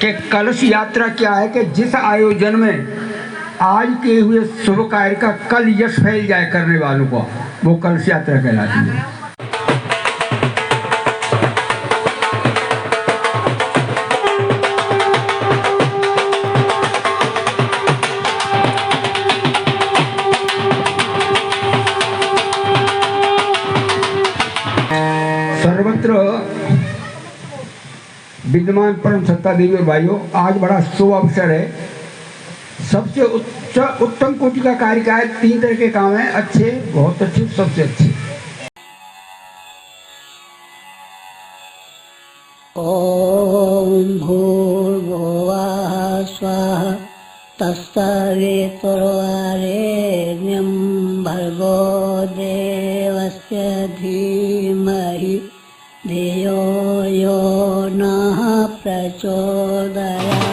कि कलश यात्रा क्या है कि जिस आयोजन में आज के हुए शुभ कार्य का कल यश फैल जाए करने वालों को, वो कलश यात्रा कहलाती है। सर्वत्र विद्यमान परम सत्ता देवी और भाइयों, आज बड़ा शुभ अवसर है। सबसे उत्तम कोटि का कार्य क्या है? 3 तरह के काम हैं, अच्छे, बहुत अच्छे, सबसे अच्छे। ओम भूर्भुवः स्वः तत्सवितुर्वरेण्यं भर्गो देवस्य धीमहि धियो यो नः प्रचोदयात्।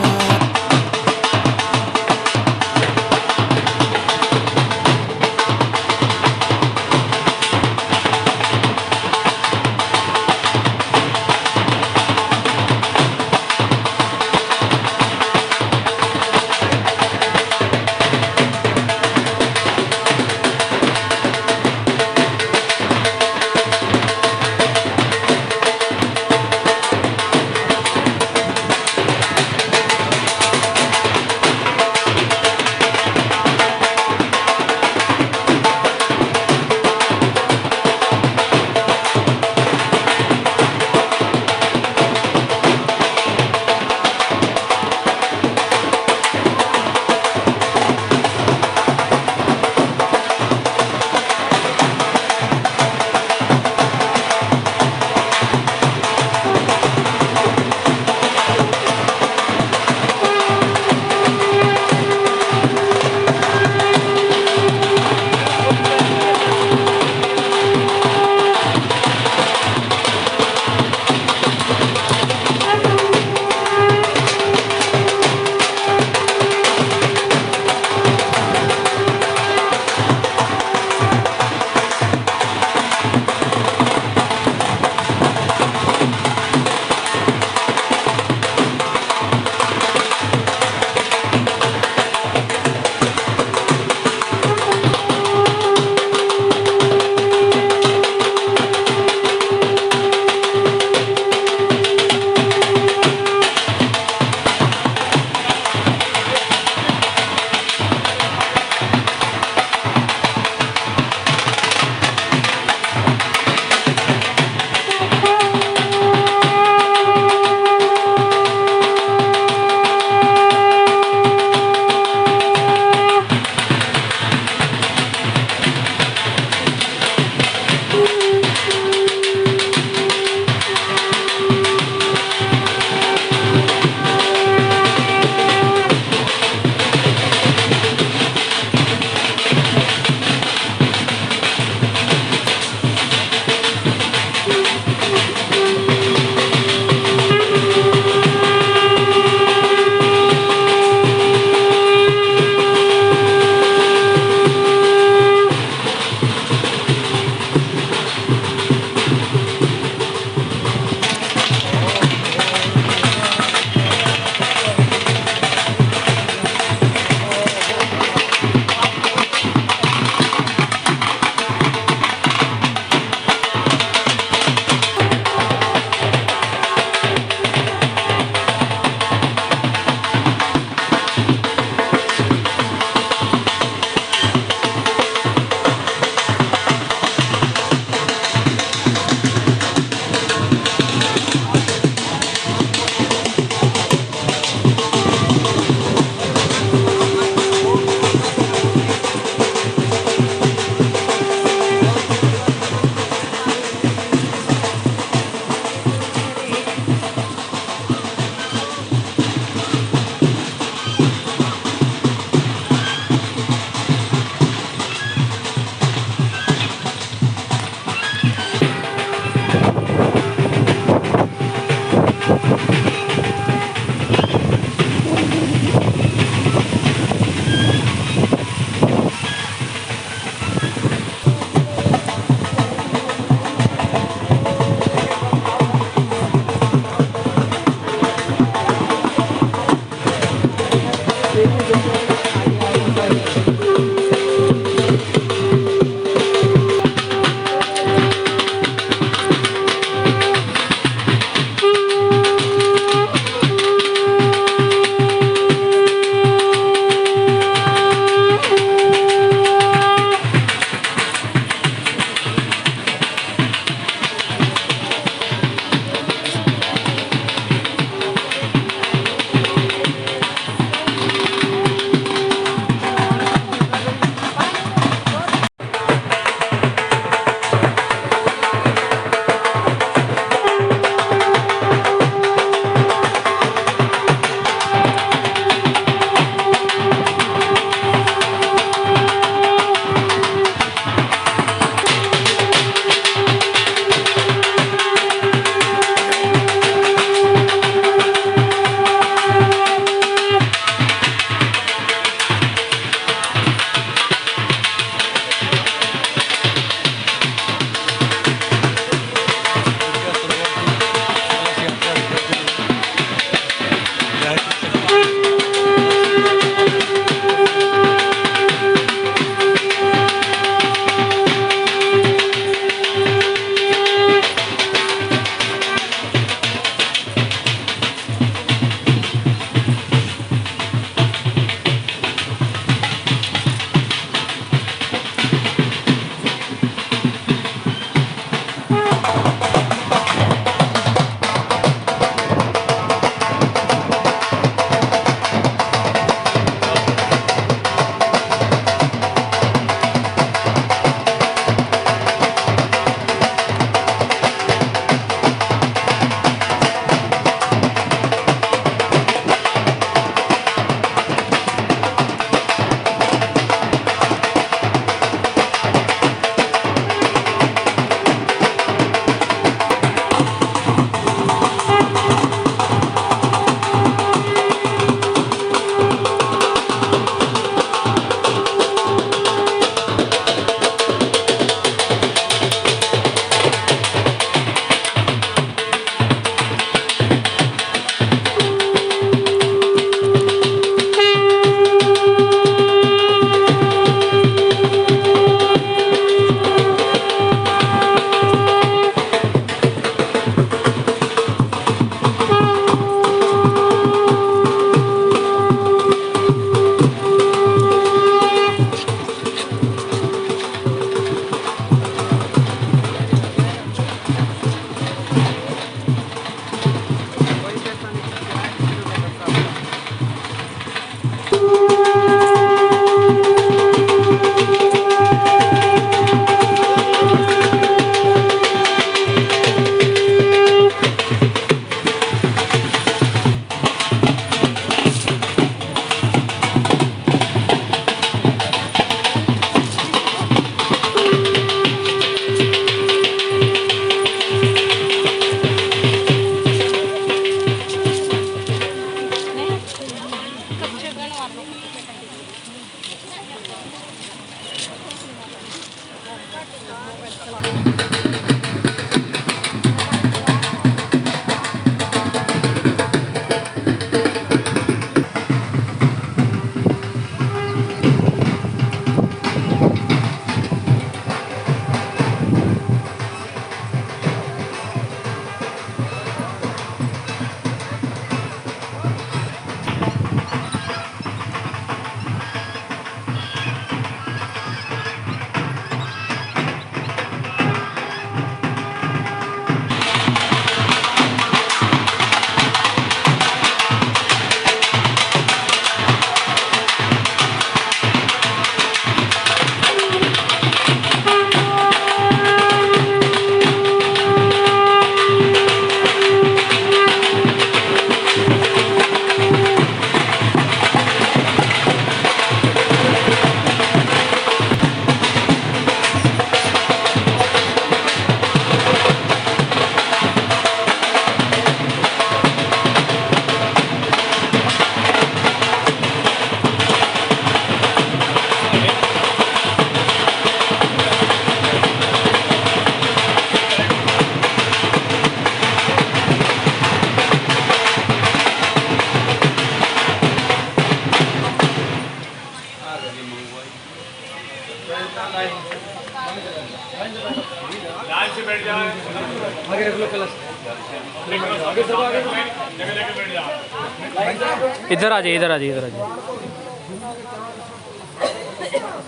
इधर आ जाइए, इधर आ जाइए, इधर आ जाइए,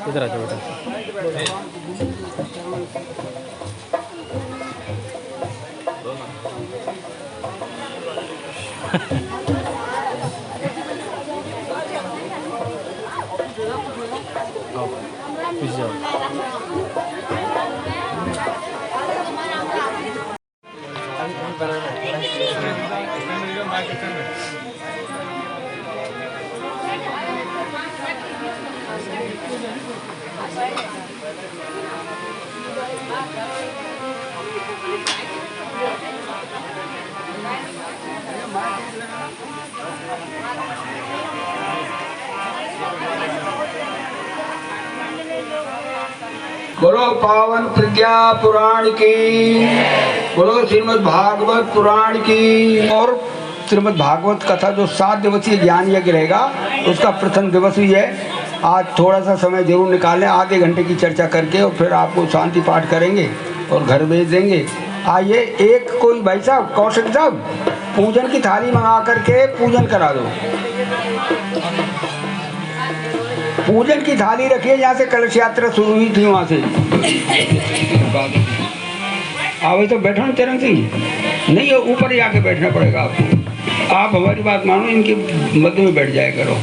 इधर आ जाओ बेटा। आओ पीछे जाओ। बोलो पावन प्रज्ञा पुराण की, बोलो श्रीमद् भागवत पुराण की। और श्रीमद् भागवत कथा जो 7 दिवसीय ज्ञान यज्ञ रहेगा उसका प्रथम दिवस ही है। आज थोड़ा सा समय जरूर निकालें, आधे घंटे की चर्चा करके, और फिर आपको शांति पाठ करेंगे और घर भेज देंगे। आइए, एक कोई भाई साहब, कौशिक साहब, पूजन की थाली मंगा करके पूजन करा दो। पूजन की थाली रखिए, जहाँ से कलश यात्रा शुरू हुई थी वहाँ से। वही तो बैठो ना चरण सिंह, नहीं ऊपर ही आके बैठना पड़ेगा आपको। आप हमारी बात मानो, इनके मध्य में बैठ जाया करो।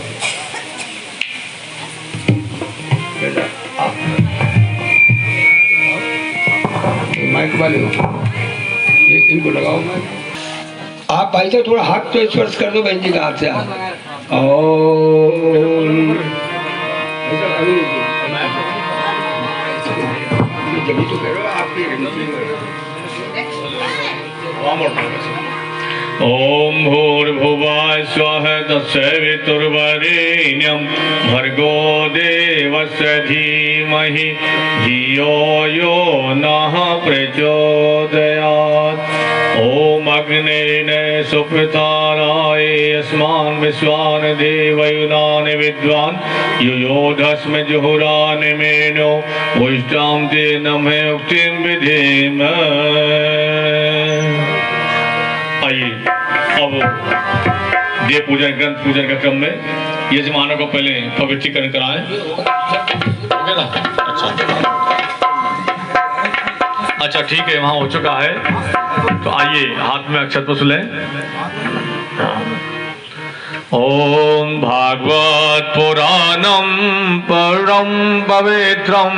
माइक वाले हो, इनको लगाओ माइक। आप भाई से थोड़ा हाथ तो स्पर्श कर दो बहन जी का हाथ से। जब तो कह रहे हो आपकी। ओम भूर्भुवः स्वः तत्सवितुर्वरेण्यं भर्गो देवस्य धीमहि धियो यो नः प्रचोदयात्। ओम अग्नेन सुप्रताराय अस्मान् विश्वान् देवयुनानि विद्वान् युयोधस्म जुहुरानिमेनो उष्टां ते नमः उक्तिं विधेम। आइए अब देव पूजन ग्रंथ पूजन के क्रम में यजमानों को पहले पवित्रीकरण कराएं। हो गया ना? अच्छा ठीक है, वहां हो चुका है। तो आइए हाथ में अक्षत पुष्प लें। ओम भागवत पुराणम परम पवित्रम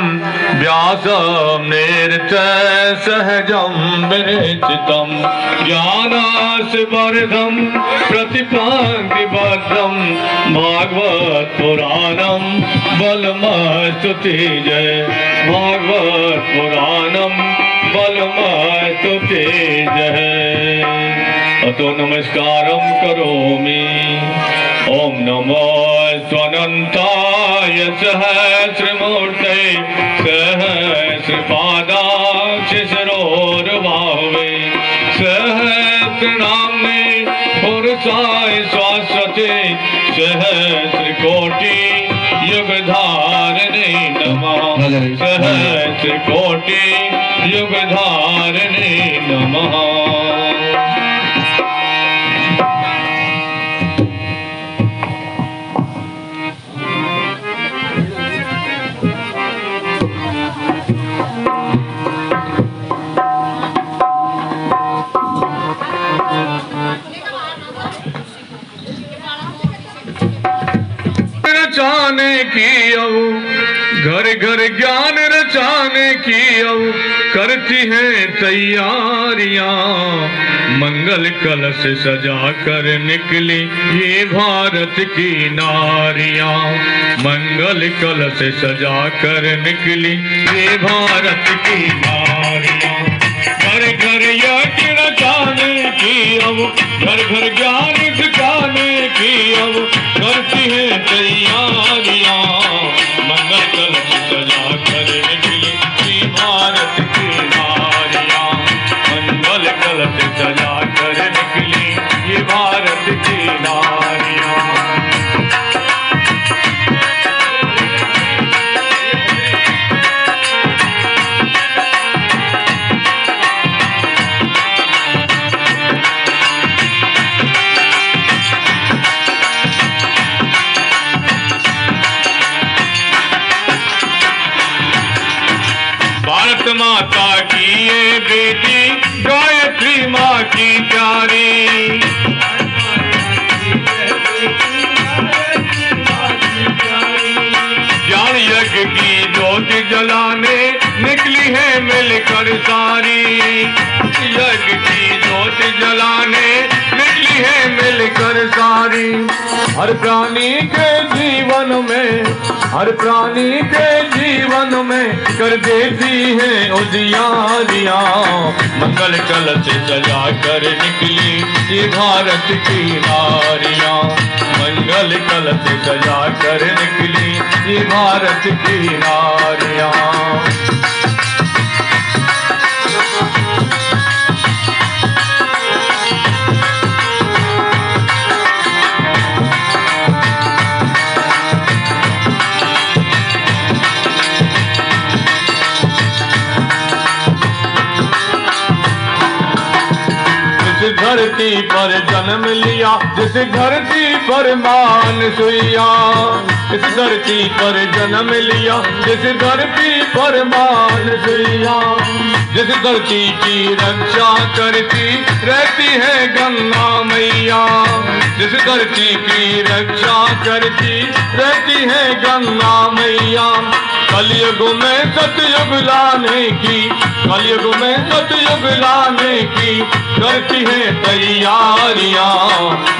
व्यासम निर्तय सहजम विरचितम ज्ञानास्वर्धम प्रतिपादिभद्रम भागवत पुराणम बलमस्तुति जय भागवत पुराणम बलमस्तुति जय। अतो नमस्कारं करोमि। ओम नमो स्वनंताय सहस्रमूर्ते सहस्रपादाक्षिशरोर्बाहवे सहस्रनाम्ने पुरुषाय शाश्वते सहस्रकोटि युगधारिणे नमः सहस्रकोटि युगधारिणे नमः। रचाने की अब घर घर ज्ञान रचाने की अब करती हैं तैयारियां मंगल कलश सजा कर निकली ये भारत की नारियां मंगल कलश सजा कर निकली ये भारत की नारियां घर घर यज्ञ रचाने की अब घर घर ज्ञान सिखाने की अब करती है तैयारियां मंगल कलश सजा कर निकली ये भारत की नारियां मंगल कलश सजा कर निकली ये भारत की नारियां। भारत माता की ये बेटी गायत्री माँ की प्यारी ज्ञान यज्ञ की ज्योति जलाने निकली है मिलकर सारी यज्ञ की ज्योति जलाने निकली है मिलकर सारी हर प्राणी के जीवन में हर प्राणी के जीवन में कर देती है उजियारियां मंगल कलश सजा कर निकली ये भारत की नारियां मंगल कलश सजा कर निकली ये भारत की नारियां। धरती पर जन्म लिया जिस धरती पर मान सुइया इस धरती पर जन्म लिया जिस धरती पर मान सुइया जिस धरती की रक्षा करती रहती है गंगा मैया जिस धरती की रक्षा करती रहती है गंगा मैया कलयुग में सतयुग लाने की कलयुग में सतयुग लाने की करती है तैयारियां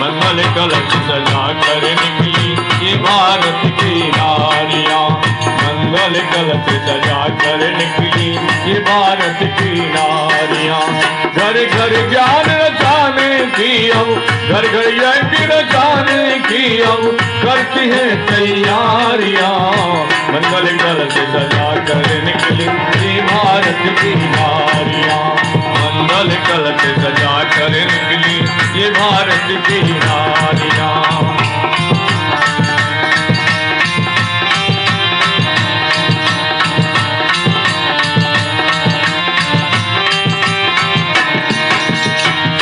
मंगल कलश सजा कर निकली ये भारत की नारियां मंगल कलश सजा कर निकली ये भारत की नारियां घर घर ज्ञान रचाने की अब घर घर यज्ञ रचाने की अब करती है तैयारियां मंगल कलश सजा कर निकली ये भारत की नारियां मंगल कलश सजा कर निकली ये भारत की नारियां।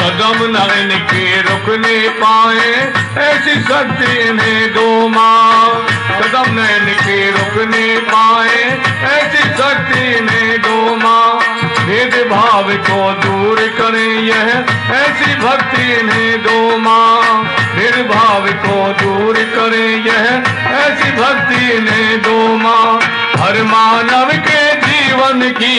कदम न इनके रुक रुकने पाए ऐसी शक्ति इन्हें दो माँ। कदम नैन के रुकने पाए ऐसी शक्ति इन्हें दो माँ। भेद भाव को दूर करें यह ऐसी भक्ति इन्हें दो माँ। भेद भाव को दूर करें यह ऐसी भक्ति इन्हें दो माँ। हर मानव के जीवन की,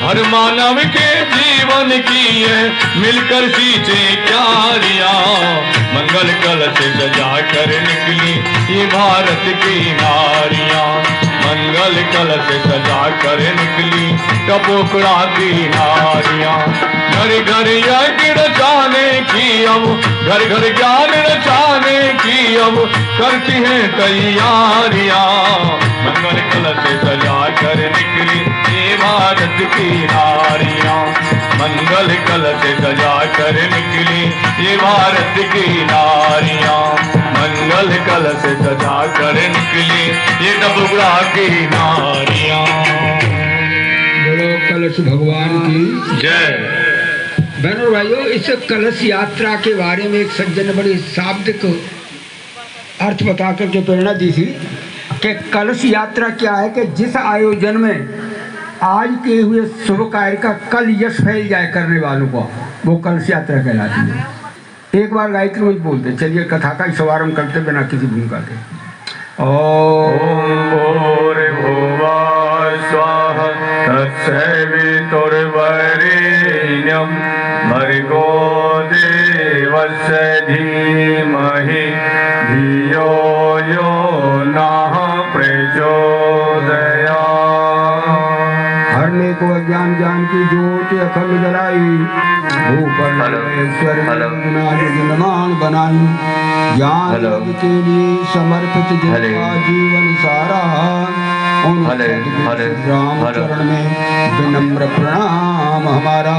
हर मानव के जीवन की है मिलकर सींचे क्यारियां। मंगल कलश सजा कर निकली ये भारत की नारियां। मंगल कलश सजा कर निकली टपोकड़ा की नारियां। घर घर यज्ञ रचाने की अब, घर घर ज्ञान रचाने की अब करती हैं तैयारियां। मंगल कलश सजा कर निकली ये भारत की नारियां। मंगल कलश सजा कर निकली ये भारत की नारियां। मंगल कलश सजा कर निकली ये डबुगड़ा की नारियां। बोलो कलश भगवान की जय। बहनों भाइयों, इस कलश यात्रा के बारे में एक सज्जन ने बड़ी शाब्दिक अर्थ बता करके प्रेरणा दी थी कि कलश यात्रा क्या है कि जिस आयोजन में आज के हुए शुभ कार्य का कल यश फैल जाए करने वालों को, वो कलश यात्रा कहलाती है। एक बार गायत्री मुझ बोलते, चलिए कथा का शुभारंभ करते बिना किसी भूमिका के। ओम भूर्भुवः स्वः तत्सवितुर्वरेण्यं भर्गो देवस्य धीमहि धियो यो नः प्रचोदयात्। हरने को अज्ञान ज्ञान की ज्योति अखंड जलाई, भूपर निर्माण बनाई। ज्ञान के लिए समर्पित जिनका जीवन सारा, उन राम चरण में विनम्र प्रणाम हमारा।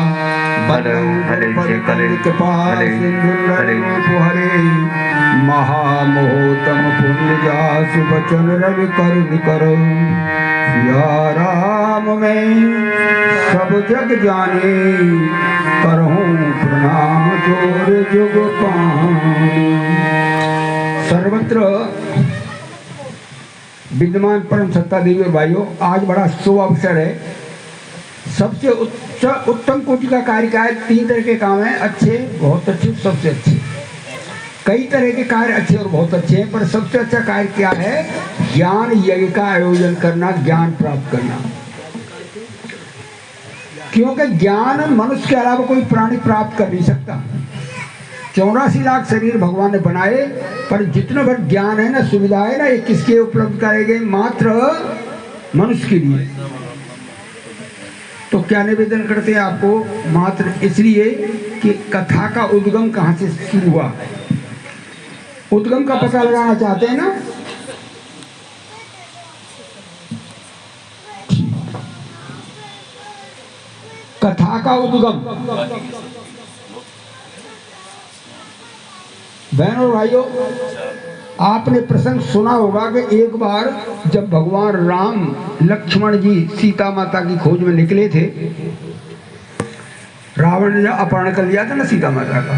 कृपा सिंधु हरे महामोहतम पुण्य जासु बचन रवि करुण करो। या राम में सब जग जाने, करहूं प्रणाम जोर जुग पानी। सर्वत्र विद्यमान परम सत्ता देवी और भाइयों, आज बड़ा शुभ अवसर है। सबसे उत्तम कोटि का कार्य क्या है? 3 तरह के काम हैं, अच्छे, बहुत अच्छे, सबसे अच्छे। कई तरह के कार्य अच्छे और बहुत अच्छे हैं, पर सबसे अच्छा कार्य क्या है? ज्ञान यज्ञ का आयोजन करना, ज्ञान प्राप्त करना। क्योंकि ज्ञान मनुष्य के अलावा कोई प्राणी प्राप्त कर नहीं सकता। 84 लाख शरीर भगवान ने बनाए, पर जितना भर ज्ञान है ना, सुविधा है ना, ये किसके उपलब्ध करेंगे? मात्र मनुष्य के लिए। तो क्या निवेदन करते हैं आपको? मात्र इसलिए कि कथा का उद्गम कहाँ से शुरू हुआ, उद्गम का पता लगाना चाहते हैं ना। कथा का उद्गम, बहनों और भाइयों, आपने प्रसंग सुना होगा कि एक बार जब भगवान राम लक्ष्मण जी सीता माता की खोज में निकले थे, रावण ने अपहरण कर लिया था ना सीता माता का।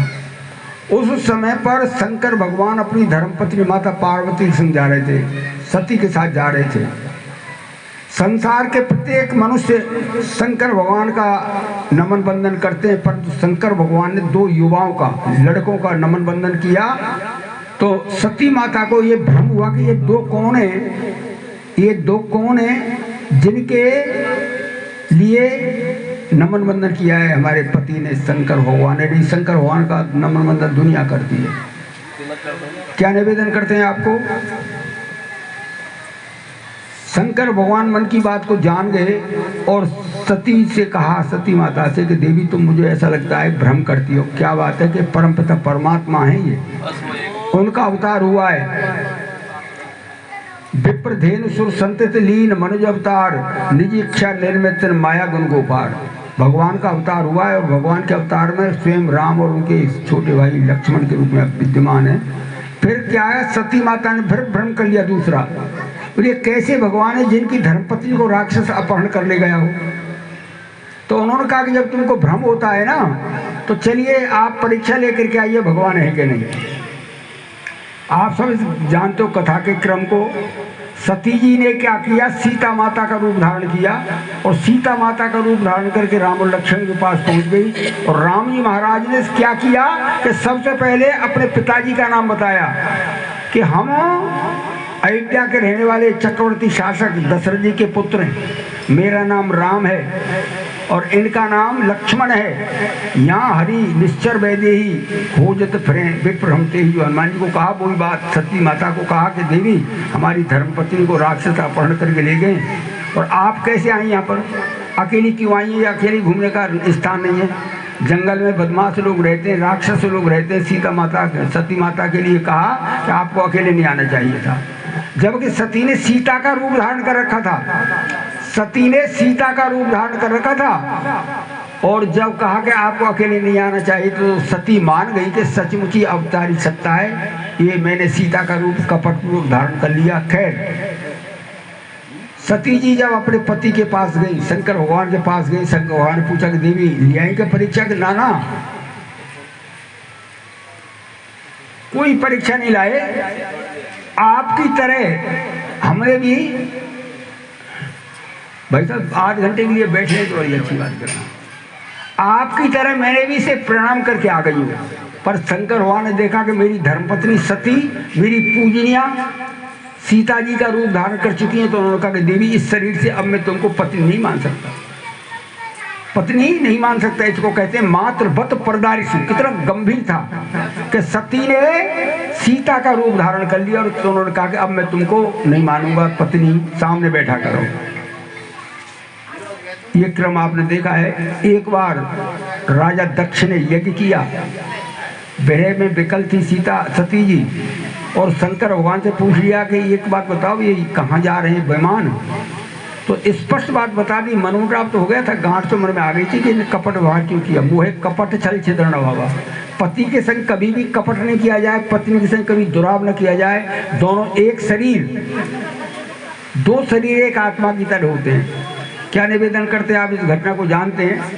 उस समय पर शंकर भगवान अपनी धर्मपत्नी माता पार्वती के संग जा रहे थे, सती के साथ जा रहे थे। संसार के प्रत्येक मनुष्य शंकर भगवान का नमन बंदन करते हैं, परंतु शंकर भगवान ने 2 युवाओं का, लड़कों का नमन बंदन किया। तो सती माता को ये भ्रम हुआ कि ये 2 कौन है, ये 2 कौन है जिनके लिए नमन बंदन किया है हमारे पति ने, शंकर भगवान ने। शंकर भगवान का नमन बंदन दुनिया करती है। क्या निवेदन करते हैं आपको? शंकर भगवान मन की बात को जान गए और सती से कहा, सती माता से, कि देवी तुम मुझे ऐसा लगता है भ्रम करती हो। क्या बात है कि परमपिता परमात्मा है, ये उनका अवतार हुआ है। विप्रधेनु सुर संतित लीन मनुज अवतार, निज इच्छा निर्मित माया गुण गोपार। भगवान का अवतार हुआ है और भगवान के अवतार में स्वयं राम और उनके छोटे भाई लक्ष्मण के रूप में विद्यमान है। फिर क्या है, सती माता ने फिर भ्रम कर लिया दूसरा। और ये कैसे भगवान है जिनकी धर्मपत्नी को राक्षस अपहरण कर ले गया हो? तो उन्होंने कहा कि जब तुमको भ्रम होता है ना, तो चलिए आप परीक्षा लेकर के आइए भगवान है कि नहीं। आप सब जानते हो कथा के क्रम को। सती जी ने क्या किया, सीता माता का रूप धारण किया, और सीता माता का रूप धारण करके राम और लक्ष्मण के पास पहुंच गई। और राम जी महाराज ने क्या किया कि सबसे पहले अपने पिताजी का नाम बताया कि हम अयोध्या के रहने वाले चक्रवर्ती शासक दशरथ जी के पुत्र हैं, मेरा नाम राम है और इनका नाम लक्ष्मण है। यहाँ हरि निश्चर वैदेही खोजत फिरे विप्रहमते ही, जो हनुमान जी को कहा वही बात सती माता को कहा कि देवी हमारी धर्मपत्नी को राक्षस अपहरण करके ले गए, और आप कैसे आई यहाँ पर, अकेली क्यों आई है, अकेली घूमने का स्थान नहीं है, जंगल में बदमाश लोग रहते हैं, राक्षस लोग रहते हैं। सीता माता सती माता के लिए कहा कि आपको अकेले नहीं आना चाहिए था, जबकि सती ने सीता का रूप धारण कर रखा था। सती ने सीता का रूप धारण कर रखा था, और जब कहा कि आपको अकेले नहीं आना चाहिए तो सती मान गई कि सचमुच ही अवतारी सत्ता है, ये मैंने सीता का रूप कपट रूप धारण कर लिया। खैर सती जी जब अपने पति के पास गई, शंकर भगवान के पास गई, शंकर भगवान ने पूछा कि देवी ले आई क्या परीक्षा के, नाना कोई परीक्षा नहीं लाए, आपकी तरह हमने भी भाई साहब 8 घंटे के लिए बैठे तो बड़ी अच्छी बात कर रहा हूँ, आपकी तरह मैंने भी इसे प्रणाम करके आ गई हूँ। पर शंकर भगवान ने देखा कि मेरी धर्मपत्नी सती मेरी पूजनिया सीता जी का रूप धारण कर चुकी हैं, तो उन्होंने कहा कि देवी इस शरीर से अब मैं तुमको पत्नी नहीं मान सकता, पत्नी नहीं मान सकता। इसको कहते हैं मातृवत परदारिशु। कितना गंभीर था कि सती ने सीता का रूप धारण कर लिया, और तो उन्होंने कहा कि अब मैं तुमको नहीं मानूंगा, पत्नी सामने बैठा करो। ये क्रम आपने देखा है। एक बार राजा दक्ष ने यज्ञ किया, बेरे में विकल थी सीता सती जी, और शंकर भगवान से पूछ लिया कि एक बात बताओ ये कहाँ जा रहे हैं बेमान, तो स्पष्ट बात बता दी। मनोराप तो हो गया था, गांठ तो मन में आ गई थी कि कपट व्यवहार क्यों किया। मुहे कपट छल छिद्र न बाबा, पति के संग कभी भी कपट नहीं किया जाए, पत्नी के संग कभी दुराव न किया जाए। दोनों एक शरीर, दो शरीर एक आत्मा की तरह होते हैं। क्या निवेदन करते हैं आप इस घटना को जानते हैं।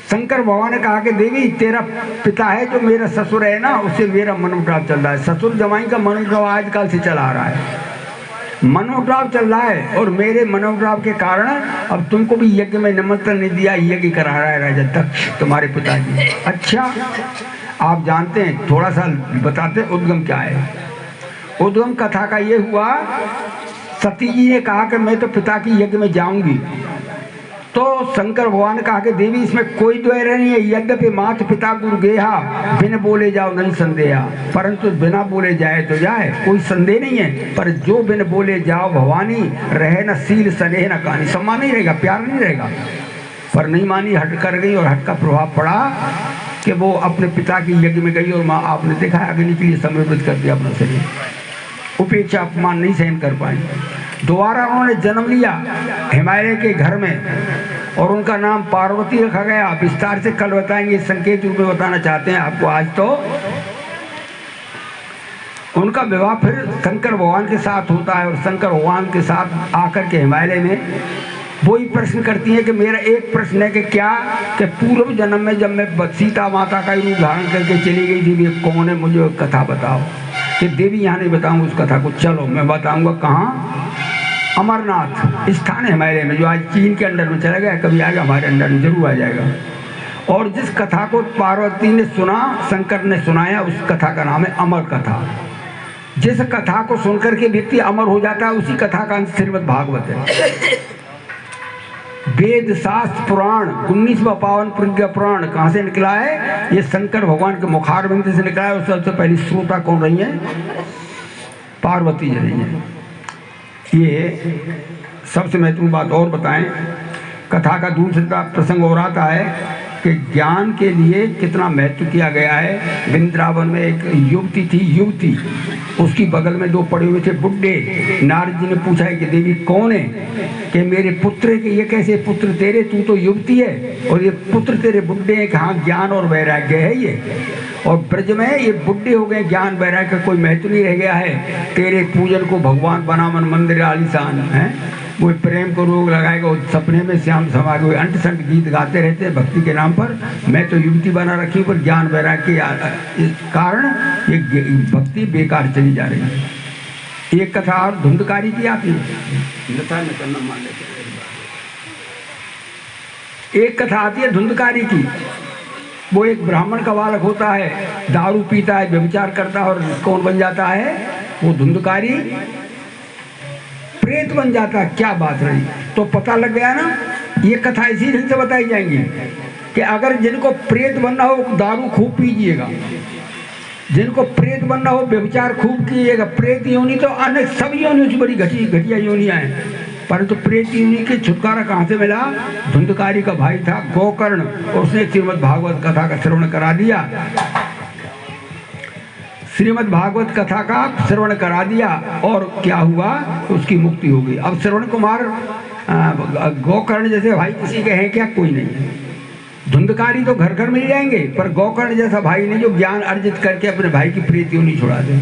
शंकर भगवान ने कहा कि देवी तेरा पिता है जो मेरा ससुर है ना, उससे मेरा मनोटाव चल रहा है। ससुर जमाई का मनोटाव आजकल से चला आ रहा है, मनोटाव चल रहा है, और मेरे मनोटाव के कारण अब तुमको भी यज्ञ में निमंत्रण नहीं दिया, यज्ञ करा रहा है राजा दक्ष तुम्हारे पिताजी। अच्छा आप जानते हैं, थोड़ा सा बताते उद्गम क्या है। उद्गम कथा का ये हुआ, सती जी ने कहा कि मैं तो पिता की यज्ञ में जाऊंगी, तो शंकर भगवान ने कहा कि देवी इसमें कोई द्वैर नहीं है, यद्यपि मात पिता गुरु गेहा, बिन बोले जाओ नहीं संदेहा, परंतु बिना बोले जाए तो जाए, कोई संदेह नहीं है। पर जो बिन बोले जाओ भवानी, रहे न सील स्नेह न कहानी, सम्मान नहीं रहेगा, प्यार नहीं रहेगा। पर नहीं मानी, हट कर गई, और हट का प्रभाव पड़ा कि वो अपने पिता की यज्ञ में गई, और माँ आपने देखा अग्नि के लिए समर्पित कर दिया अपना शरीर, उपेक्षा अपमान नहीं सहन कर पाई। दोबारा उन्होंने जन्म लिया हिमालय के घर में, और उनका नाम पार्वती रखा गया। विस्तार से कल बताएंगे, संकेत रूप में बताना चाहते हैं आपको आज। तो उनका विवाह फिर शंकर भगवान के साथ होता है, और शंकर भगवान के साथ आकर के हिमालय में वही प्रश्न करती है कि मेरा एक प्रश्न है कि क्या कि पूर्व जन्म में जब मैं सीता माता का रूप धारण करके चली गई थी, वे कौन है, मुझे कथा बताओ। कि देवी यहाँ नहीं बताऊँ उस कथा को, चलो मैं बताऊँगा। कहाँ? अमरनाथ स्थान है हिमालय में, जो आज चीन के अंडर में चला गया, कभी आएगा हमारे अंडर में, जरूर आ जाएगा। और जिस कथा को पार्वती ने सुना, शंकर ने सुनाया, उस कथा का नाम है अमर कथा। जिस कथा को सुनकर के व्यक्ति अमर हो जाता है, उसी कथा का अंश श्रीमद् भागवत है। वेद शास्त्र पुराण 19वां पावन प्रज्ञा पुराण कहाँ से निकला है? ये शंकर भगवान के मुखारबिंद से निकला है। और सबसे पहली श्रोता कौन रही है? पार्वती जी रही है। ये सबसे महत्वपूर्ण बात और बताएं, कथा का दूसरा प्रसंग और आता है कि ज्ञान के लिए कितना महत्व किया गया है। वृंदावन में एक युवती थी, युवती, उसकी बगल में दो पड़े हुए थे बुड्ढे। नारद जी ने पूछा है कि देवी कौन है? कि मेरे पुत्र के। ये कैसे पुत्र तेरे? तू तो युवती है और ये पुत्र तेरे बुड्ढे हैं। कहाँ ज्ञान और वैराग्य है ये। और ब्रज में ये बुड्ढे हो गए, ज्ञान वैराग्य का कोई महत्व नहीं रह गया है। तेरे पूजन को भगवान बना मन मंदिर आलीशान है। वो प्रेम को रोग लगाएगा, वो सपने में श्याम समा के अंट संट गीत गाते रहते हैं भक्ति के नाम पर। मैं तो युवती बना रखी हूँ, पर ज्ञान वैराग्य के इस कारण ये भक्ति बेकार चली जा रही है। एक कथा और धुंधकारी की आती है, मान लेते। एक कथा आती है धुंधकारी की। वो एक ब्राह्मण का बालक होता है, दारू पीता है, व्यभिचार करता है, और कौन बन जाता है? वो धुंधकारी प्रेत बन जाता है। क्या बात रही, तो पता लग गया ना। ये कथा इसी ढंग से बताई जाएंगी कि अगर जिनको प्रेत बनना हो दारू खूब पीजिएगा, जिनको प्रेत बनना हो व्यभिचार खूब कीजिएगा। प्रेत योनि तो अन्य सब योनियों से बड़ी घटिया योनियां हैं, परंतु प्रेत योनि के छुटकारा कहाँ से मिला? धुंधकारी का भाई था गोकर्ण, उसने श्रीमद् भागवत कथा का श्रवण करा दिया। श्रीमद् भागवत कथा का श्रवण करा दिया और क्या हुआ? उसकी मुक्ति हो गई। अब श्रवण कुमार गोकर्ण जैसे भाई किसी के हैं क्या? कोई नहीं। धुंधकारी तो घर घर मिल जाएंगे, पर गोकर्ण जैसा भाई नहीं जो ज्ञान अर्जित करके अपने भाई की प्रीति नहीं छुड़ा दे।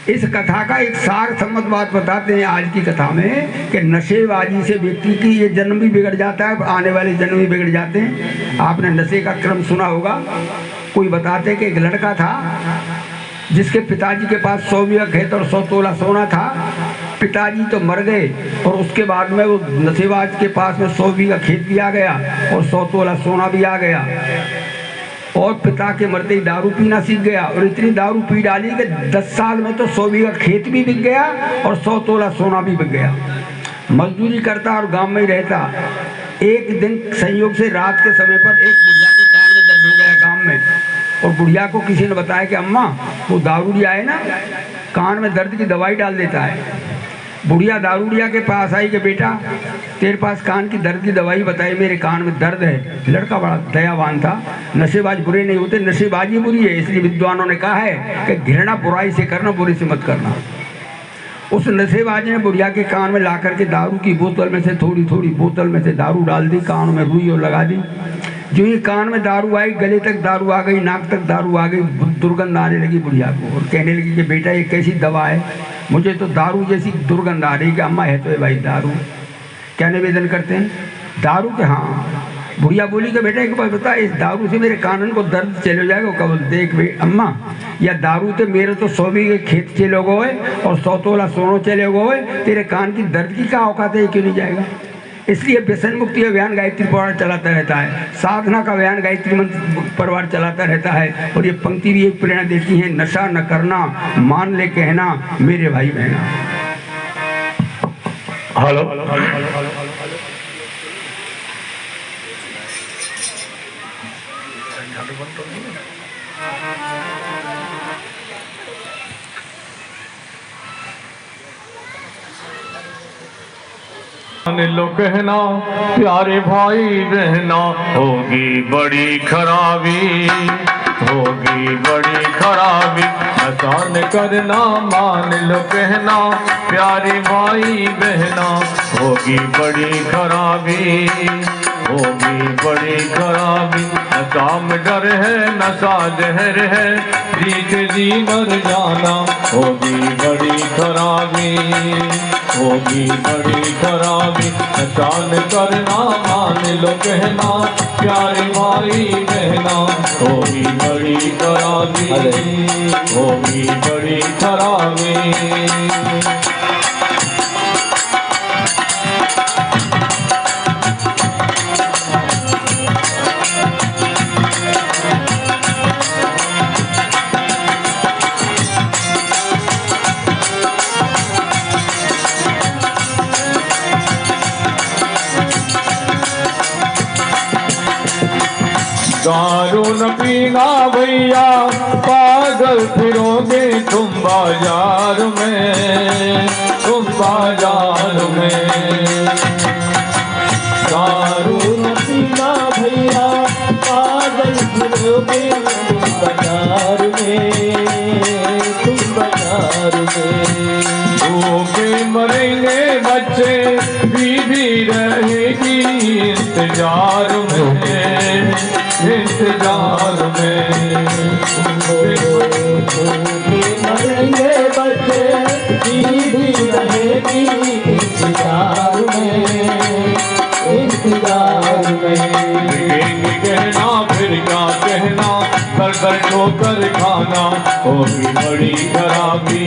इस कथा का एक सार सम्मत बात बताते हैं आज की कथा में कि नशेबाजी से व्यक्ति की ये जन्म भी बिगड़ जाता है, आने वाले जन्म भी बिगड़ जाते हैं। आपने नशे का क्रम सुना होगा। कोई बताते कि एक लड़का था जिसके पिताजी के पास 100 बीघा खेत और 100 तोला सोना था। पिताजी तो मर गए और उसके बाद में वो नशेबाज के पास में 100 बीघा खेत भी आ गया और 100 तोला सोना भी आ गया, और पिता के मरते ही दारू पीना सीख गया और इतनी दारू पी डाली कि 10 साल में तो 100 बीघा खेत भी बिक गया और 100 तोला सोना भी बिक गया। मजदूरी करता और गांव में ही रहता। एक दिन संयोग से रात के समय पर एक बुढ़िया के कान में दर्द हो गया गांव में, और बुढ़िया को किसी ने बताया कि अम्मा वो दारूडिया है ना, कान में दर्द की दवाई डाल देता है। बुढ़िया दारूडिया के पास आई कि बेटा तेरे पास कान की दर्द की दवाई बताई, मेरे कान में दर्द है। लड़का बड़ा दयावान था। नशेबाज बुरे नहीं होते, नशेबाजी बुरी है, इसलिए विद्वानों ने कहा है कि घृणा बुराई से करना, बुरे से मत करना। उस नशेबाज ने बुढ़िया के कान में ला करके दारू की बोतल में से थोड़ी थोड़ी बोतल में से दारू डाल दी, कान में रुई और लगा दी। जो ही कान में दारू आई, गले तक दारू आ गई, नाक तक दारू आ गई, दुर्गंध आने लगी बुढ़िया को, और कहने लगी कि बेटा ये कैसी दवा है, मुझे तो दारू जैसी दुर्गंध आ रही। कि अम्मा है तो है भाई दारू। क्या निवेदन करते हैं? दारू के? हाँ। बुढ़िया बोली कि बेटा एक बार बता, इस दारू से मेरे कानन को दर्द चले जाएगा? कब देख बे अम्मा, या दारू तो मेरे तो 100 बीघे खेत चले गए और 100 तोला सोनो चले गए, तेरे कान की दर्द की क्या औकात है, क्यों नहीं जाएगा? इसलिए व्यसन मुक्ति अभियान गायत्री परिवार चलाता रहता है, साधना का अभियान गायत्री मंत्र परिवार चलाता रहता है। और ये पंक्ति भी एक प्रेरणा देती है, नशा न करना, मान ले कहना मेरे भाई बहना। हेलो, लो कहना प्यारे भाई बहना, होगी बड़ी खराबी, होगी बड़ी खराबी, आसान करना मान लो कहना प्यारे भाई बहना, होगी बड़ी खराबी, होगी बड़ी खराबी, न काम डर है न साजहर है, जीत जी मर जाना, होगी बड़ी खराबी, होगी बड़ी खराबी, नचान करना मान लो कहना प्यारे भाई बहना, होगी बड़ी खराबी, होगी बड़ी खराबी। दारू न पीना भैया, पागल फिरोगे तुम बाजार में, तुम बाजार में। दारू न पीना भैया, पागल फिरोगे तुम बाजार में, तुम बाजार में। भूखे मरेंगे बच्चे, बीवी रहेगी इंतजार में, इंतजार में। मरेंगे बच्चे, बीवी रहेगी इंतजार में, जाना होगी बड़ी खराबी,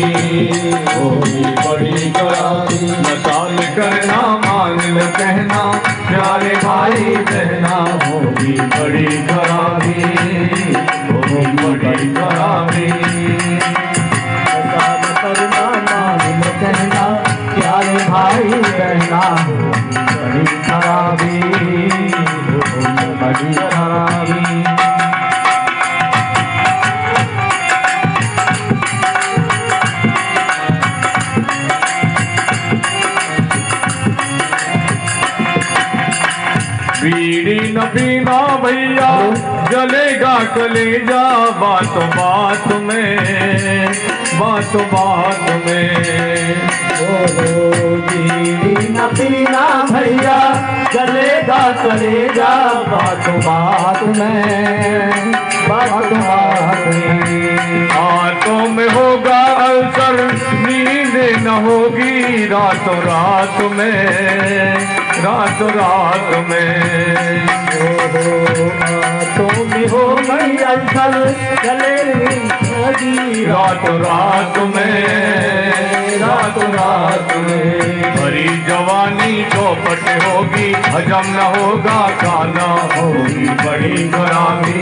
होगी बड़ी खराबी। मसाल करना मान में कहना प्यारे भाई बहना होगी बड़ी खराबी, होगी बड़ी खराबी। मसाल करना मान में कहना प्यारे भाई बहना होगी बड़ी खराबी, होगी बड़ी खराबी। बीड़ी न पीना भैया जलेगा कलेजा, बातों बात में, बातों बात में। बीड़ी न पीना भैया जलेगा कलेजा, बातों बात में, बातों बात में। हाथों में होगा अल्सर नींद न होगी रातों रात में, रातों रात में। हाथों में हो गई अल्सर चले रातों रात में, रातों रात में। भरी जवानी चौपट होगी हजम न होगा खाना, होगी बड़ी खराबी,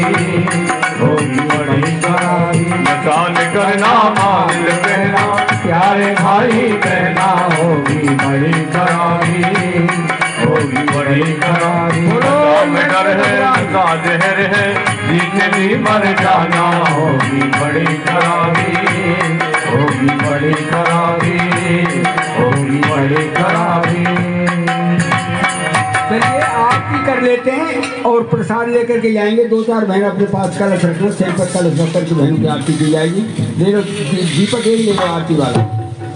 होगी बड़ी खराबी। मसाल करना मान कहना प्यारे भाई कहना होगी बड़ी खराबी, होगी बड़ी खराबी। में डर है का जहर है जीते जी मर जाना, होगी बड़ी खराबी, होगी बड़ी खराबी, होगी बड़ी खराबी। चलिए आरती कर लेते हैं और प्रसाद लेकर के जाएंगे। 2-4 बहन अपने पास कलश रखना, सेल पर कलश रख करके बहनों की आरती की जाएगी। ले लो दीपक, एक ले लो आरती वाला,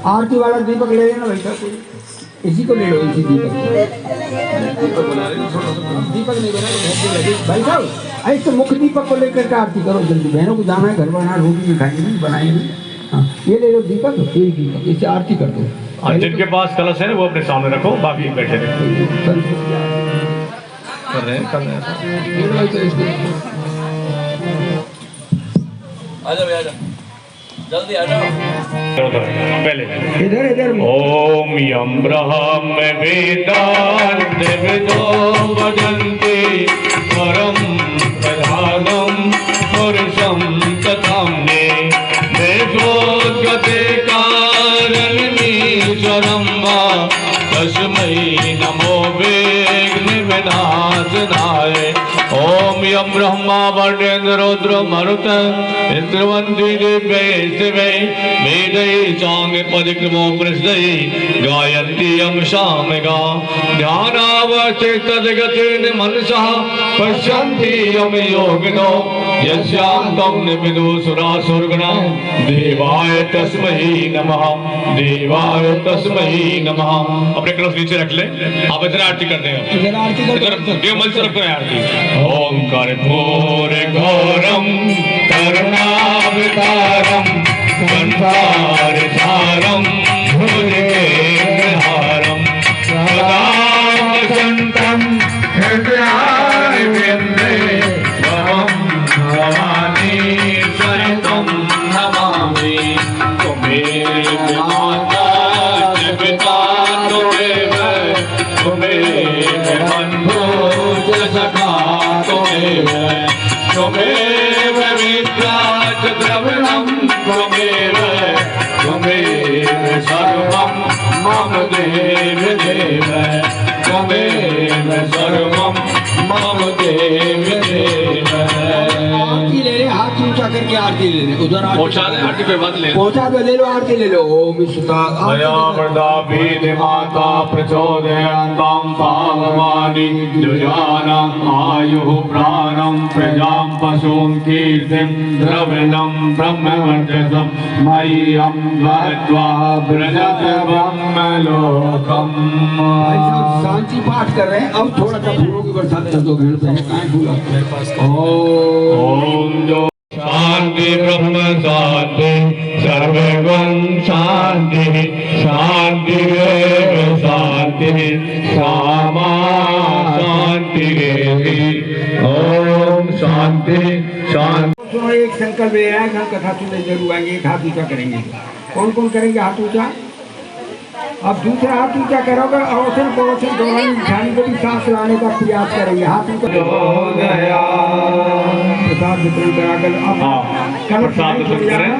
आरती वाला दीपक ले लेना भाई साहब, इसी को ले लो, इसी दीपक दीपक नहीं बना तो लगे भाई साहब। ऐसे मुख्य दीपक को लेकर के आरती करो जल्दी, बहनों को जाना है घर बनाना, रोटी भी खाएंगे नहीं बनाएंगे। हाँ ये ले लो दीपक, एक दीपक, इससे आरती कर दो। जिनके पास कलश है वो अपने सामने रखो, बाकी बैठे रहो। कर रहे हैं जल्दी आ जाओ। पहले इधर इधर ओम यम ब्रह्म वेदांत विदो वदन्ति परम प्रधानम पुरुषम तथाम्ने मेघोद्गते कारणमीश्वरं वा तस्मै नमो विघ्न विनाशनाय। ओम यम ब्रह्मा वरेण्य रुद्र मरुत इंद्रवन्ति दिव्यै शिवै वेदै साङ्ग पदिक्रमो प्रसिद्धै गायन्ति यम सामगा ध्यानावस्थितगतेन मनसः पश्यन्ति यम योगिनो यस्यां तं विदुषुरासुरगणा देवाय तस्मै नमः, देवाय तस्मै नमः। अपने कलश नीचे रख ले, आप इधर आरती करते हैं, इधर आरती कर ये मंच से रखते हैं आरती। ओम कर्पूर गौरम करुणावतारम संसारसारम भुजगेन्द्रहारम सदा वसन्तं हृदयारविन्दे त्वं भवानी सहितं नमामि। त्वमेव माता च पिता त्वमेव, त्वमेव बन्धु च सखा त्वमेव, त्वमेव विद्या च द्रविणं त्वमेव, त्वमेव सर्वं मम देव देव, त्वमेव सर्वं मम देव देव। आरती ले ले, हाथ ऊंचा करके आरती ले ले, उधर पहुंचा दे आरती पे बात ले, पहुंचा दो, ले लो आरती ले लो। ओम सुता मया वरदा वेद माता प्रचोदयन्तां पावमानि द्विजानाम् आयुः प्राणं प्रजां पशूं कीर्तिं द्रविणं ब्रह्मवर्चसं मह्यं गत्वा व्रजत ब्रह्मलोकम्। भाई साहब शांति पाठ कर रहे हैं, अब थोड़ा सा फूलों की बरसात कर दो, भेड़ पे कहाँ फूल। ओम जो शांति ब्रह्म शांति सर्वगुण शांति, शांति शांति सामा शांति। ओम शांति शांति। एक संकल्प ले आए हम कथा सुनने जरूर आएंगे। एक हाथ ऊंचा करेंगे। कौन कौन करेंगे हाथ ऊंचा? अब दूसरा हाथ ऊंचा करोगे, अवसर पवसन दौरान ध्यान को भी सांस लाने का प्रयास करेंगे। हाथ ऊंचा प्रसाद वितरण कराकर प्रसाद वितरण करें।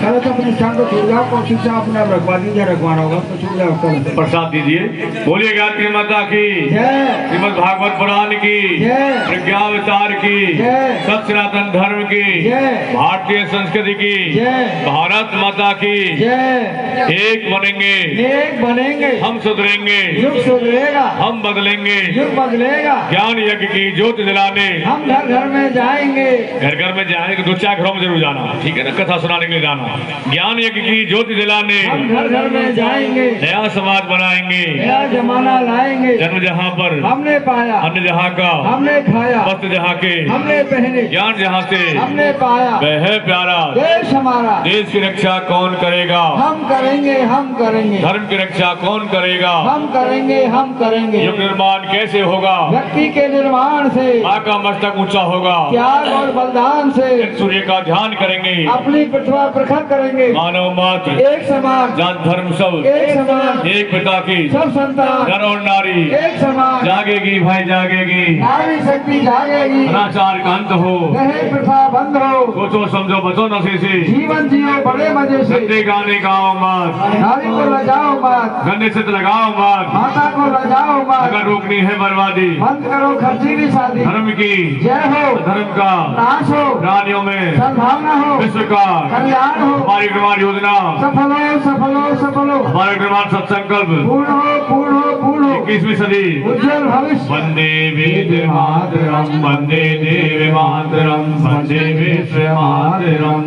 कलश अपने स्थान को छोड़ जाओ और शिक्षा अपना रखवा दीजिए, रखवाना होगा तो छोड़ जाओ कलश। प्रसाद दीजिए। बोलिए गायत्री माता की जय, श्रीमद् भागवत पुराण की जय, प्रज्ञावतार की जय, सत सनातन धर्म की जय, भारतीय संस्कृति की जय, भारत माता की जय। एक बनेंगे, एक बनेंगे, हम सुधरेंगे, युग सुधरेगा, हम बदलेंगे, युग बदलेगा। ज्ञान यज्ञ की ज्योति जलाने हम घर घर में जाएंगे, घर घर में जाने के 2-4 घरों में जरूर जाना, ठीक है ना, कथा सुनाने के लिए जाना। ज्ञान यज्ञ की ज्योति जलाने हम घर घर में जाएंगे, नया समाज बनाएंगे, नया जमाना लाएंगे। जन्म जहाँ पर हमने पाया, अन्न जहाँ का, हमने खाया, वस्त्र जहाँ के, हमने पहने, ज्ञान जहाँ से हमने पाया। वह है प्यारा। देश हमारा, देश की रक्षा कौन करेगा? हम करेंगे, हम करेंगे। धर्म की रक्षा कौन करेगा? हम करेंगे, हम करेंगे। युग निर्माण कैसे होगा? व्यक्ति के निर्माण से, माँ का मस्तक ऊंचा होगा। त्याग और बलिदान से सूर्य का ध्यान करेंगे। अपनी प्रतिभा प्रखर करेंगे। मानव मात्र एक समान, जात धर्म सब एक समान, एक पिता की सब संतान, नर और नारी एक समान। जागेगी भाई जागेगी, नारी शक्ति जागेगी, अनाचार का अंत हो, रहे प्रथा बंद हो, सोचो समझो बचो नशे से, जीवन जियो बड़े मजे से। गंदे गाने गाओ मत, नारी को लजाओ मत, गंदे से लगाओ मत, माता को लजाओ मत, अगर रोकनी है बर्बादी, बंद करो खर्चीली शादी। धर्म की जय हो, धर्म का नाश हो, प्राणियों में सद्भावना हो, विश्व का कल्याण हो, हमारी निर्माण योजना, सफल हो, सफल हो, सफल हो, हमारा निर्माण सत्संकल्प पूर्ण हो, पूर्ण हो, पूर्ण हो। 21वीं सदी उज्जवल भविष्य। वंदे वेद मातरम, वंदे देव मातरम, वंदे विश्व मातरम।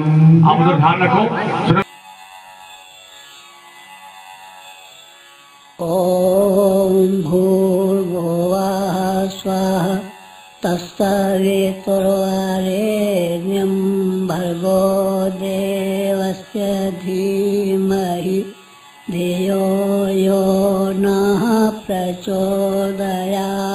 आप उधर ध्यान रखो। ॐ भूर्भुवः स्वः तत्सवितुर्वरेण्यं भर्गो देवस्य धीमहि धियो यो नः प्रचोदयात्।